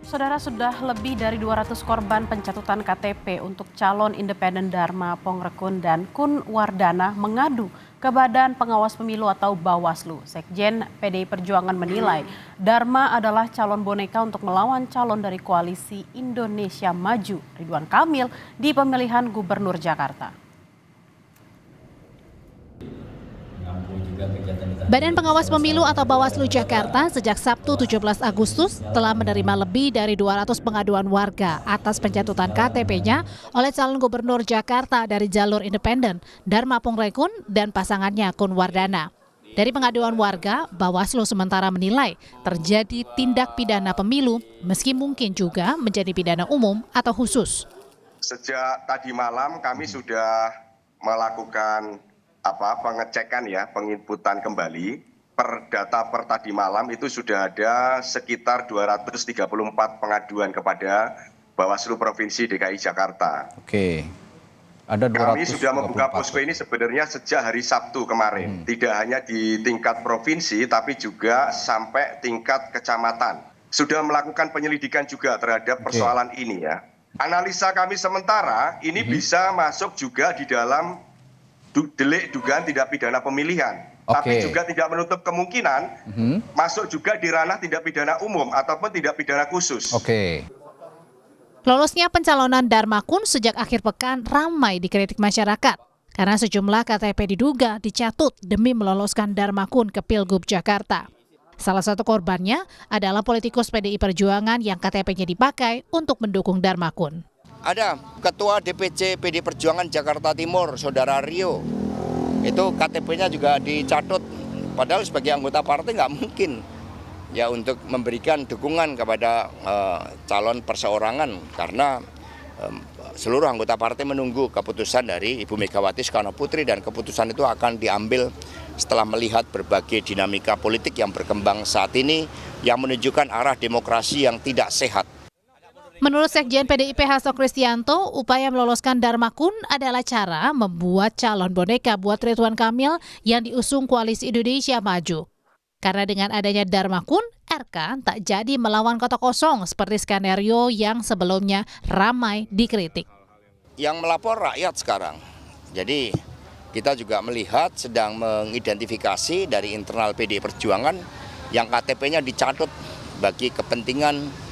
Saudara, sudah lebih dari 200 korban pencatutan KTP untuk calon independen Dharma Pongrekun dan Kun Wardana mengadu ke Badan Pengawas Pemilu atau Bawaslu. Sekjen PDI Perjuangan menilai Dharma adalah calon boneka untuk melawan calon dari koalisi Indonesia Maju, Ridwan Kamil, di pemilihan Gubernur Jakarta. Badan Pengawas Pemilu atau Bawaslu Jakarta sejak Sabtu 17 Agustus telah menerima lebih dari 200 pengaduan warga atas pencatutan KTP-nya oleh calon gubernur Jakarta dari jalur independen, Dharma Pongrekun dan pasangannya Kun Wardana. Dari pengaduan warga, Bawaslu sementara menilai terjadi tindak pidana pemilu meski mungkin juga menjadi pidana umum atau khusus. Sejak tadi malam kami sudah melakukan pengecekan penginputan kembali. Per data per tadi malam itu sudah ada sekitar 234 pengaduan kepada Bawaslu Provinsi DKI Jakarta. Oke. Ada 234. Kami sudah membuka posko ini sebenarnya sejak hari Sabtu kemarin. Tidak hanya di tingkat provinsi tapi juga sampai tingkat kecamatan. Sudah melakukan penyelidikan juga terhadap persoalan ini ya. Analisa kami sementara ini bisa masuk juga di dalam delik dugaan tindak pidana pemilihan, tapi juga tidak menutup kemungkinan masuk juga di ranah tindak pidana umum ataupun tindak pidana khusus. Lolosnya pencalonan Dharma Kun sejak akhir pekan ramai dikritik masyarakat karena sejumlah KTP diduga dicatut demi meloloskan Dharma Kun ke Pilgub Jakarta. Salah satu korbannya adalah politikus PDI Perjuangan yang KTP-nya dipakai untuk mendukung Dharma Kun. Ada Ketua DPC PDI Perjuangan Jakarta Timur, Saudara Rio. Itu KTP-nya juga dicatut. Padahal sebagai anggota partai nggak mungkin ya untuk memberikan dukungan kepada calon perseorangan karena seluruh anggota partai menunggu keputusan dari Ibu Megawati Soekarno Putri dan keputusan itu akan diambil setelah melihat berbagai dinamika politik yang berkembang saat ini yang menunjukkan arah demokrasi yang tidak sehat. Menurut Sekjen PDIP Hasto Kristianto, upaya meloloskan Dharma Kun adalah cara membuat calon boneka buat Ridwan Kamil yang diusung Koalisi Indonesia Maju. Karena dengan adanya Dharma Kun, RK tak jadi melawan kota kosong seperti skenario yang sebelumnya ramai dikritik. Yang melapor rakyat sekarang. Jadi kita juga melihat sedang mengidentifikasi dari internal PDI Perjuangan yang KTP-nya dicatut bagi kepentingan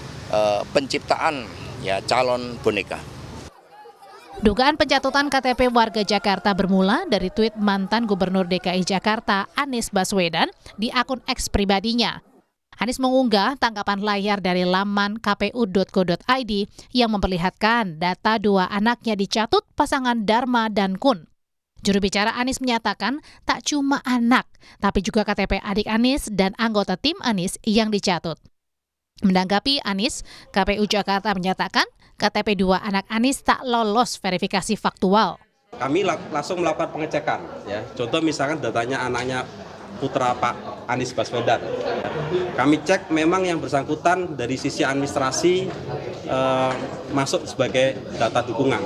penciptaan calon boneka. Dugaan pencatutan KTP warga Jakarta bermula dari tweet mantan Gubernur DKI Jakarta Anies Baswedan di akun X pribadinya. Anies mengunggah tangkapan layar dari laman kpu.go.id yang memperlihatkan data dua anaknya dicatut pasangan Dharma dan Kun. Juru bicara Anies menyatakan tak cuma anak, tapi juga KTP adik Anies dan anggota tim Anies yang dicatut. Menanggapi Anies, KPU Jakarta menyatakan KTP dua anak Anies tak lolos verifikasi faktual. Kami langsung melakukan pengecekan. Ya. Contoh misalkan datanya anaknya putra Pak Anies Baswedan. Ya. Kami cek memang yang bersangkutan dari sisi administrasi masuk sebagai data dukungan.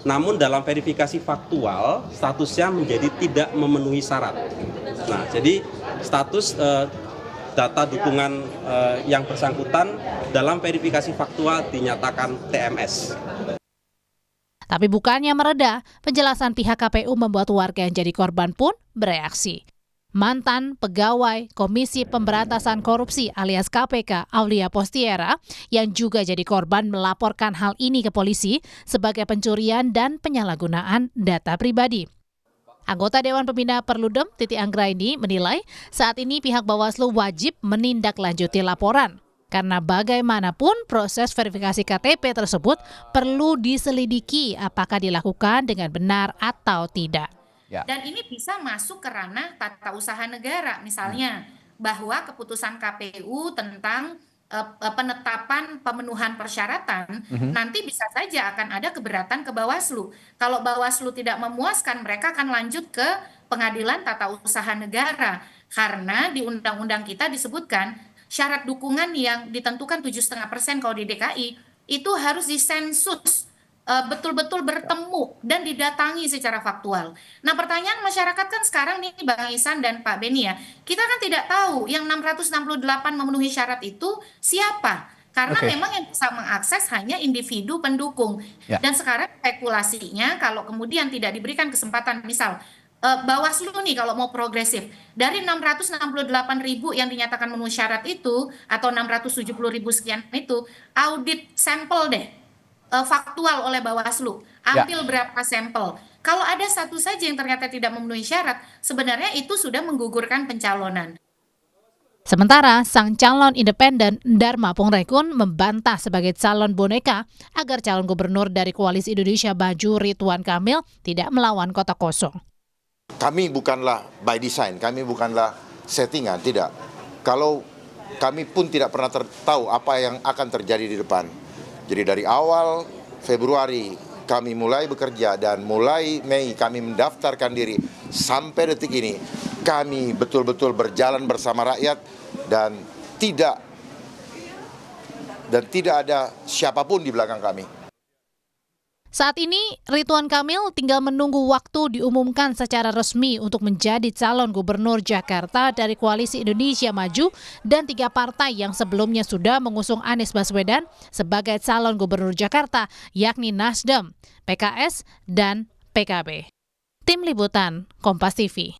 Namun dalam verifikasi faktual statusnya menjadi tidak memenuhi syarat. Nah, jadi status data dukungan yang bersangkutan dalam verifikasi faktual dinyatakan TMS. Tapi bukannya mereda, penjelasan pihak KPU membuat warga yang jadi korban pun bereaksi. Mantan pegawai Komisi Pemberantasan Korupsi alias KPK Aulia Postiera yang juga jadi korban melaporkan hal ini ke polisi sebagai pencurian dan penyalahgunaan data pribadi. Anggota Dewan Pembina Perludem, Titi Anggraini, menilai saat ini pihak Bawaslu wajib menindaklanjuti laporan. Karena bagaimanapun proses verifikasi KTP tersebut perlu diselidiki apakah dilakukan dengan benar atau tidak. Ya. Dan ini bisa masuk ke ranah tata usaha negara, misalnya bahwa keputusan KPU tentang penetapan pemenuhan persyaratan nanti bisa saja akan ada keberatan ke Bawaslu. Kalau Bawaslu tidak memuaskan, mereka akan lanjut ke Pengadilan Tata Usaha Negara karena di undang-undang kita disebutkan syarat dukungan yang ditentukan 7,5% kalau di DKI itu harus disensus betul-betul bertemu dan didatangi secara faktual. Nah, pertanyaan masyarakat kan sekarang nih Bang Ihsan dan Pak Beni ya, kita kan tidak tahu yang 668 memenuhi syarat itu siapa. Karena Oke. memang yang bisa mengakses hanya individu pendukung. Ya. Dan sekarang spekulasinya kalau kemudian tidak diberikan kesempatan, misal Bawaslu nih kalau mau progresif, dari 668.000 yang dinyatakan memenuhi syarat itu, atau 670.000 sekian itu, audit sampel deh, faktual oleh Bawaslu, ambil berapa sampel. Kalau ada satu saja yang ternyata tidak memenuhi syarat, sebenarnya itu sudah menggugurkan pencalonan. Sementara sang calon independen Dharma Pongrekun membantah sebagai calon boneka agar calon gubernur dari Koalisi Indonesia Maju Ridwan Kamil tidak melawan kota kosong. Kami bukanlah by design, kami bukanlah settingan, tidak. Kalau kami pun tidak pernah tahu apa yang akan terjadi di depan. Jadi dari awal Februari kami mulai bekerja dan mulai Mei kami mendaftarkan diri sampai detik ini kami betul-betul berjalan bersama rakyat dan tidak ada siapapun di belakang kami. Saat ini, Ridwan Kamil tinggal menunggu waktu diumumkan secara resmi untuk menjadi calon gubernur Jakarta dari Koalisi Indonesia Maju dan 3 partai yang sebelumnya sudah mengusung Anies Baswedan sebagai calon gubernur Jakarta, yakni Nasdem, PKS, dan PKB. Tim Liputan, Kompas TV.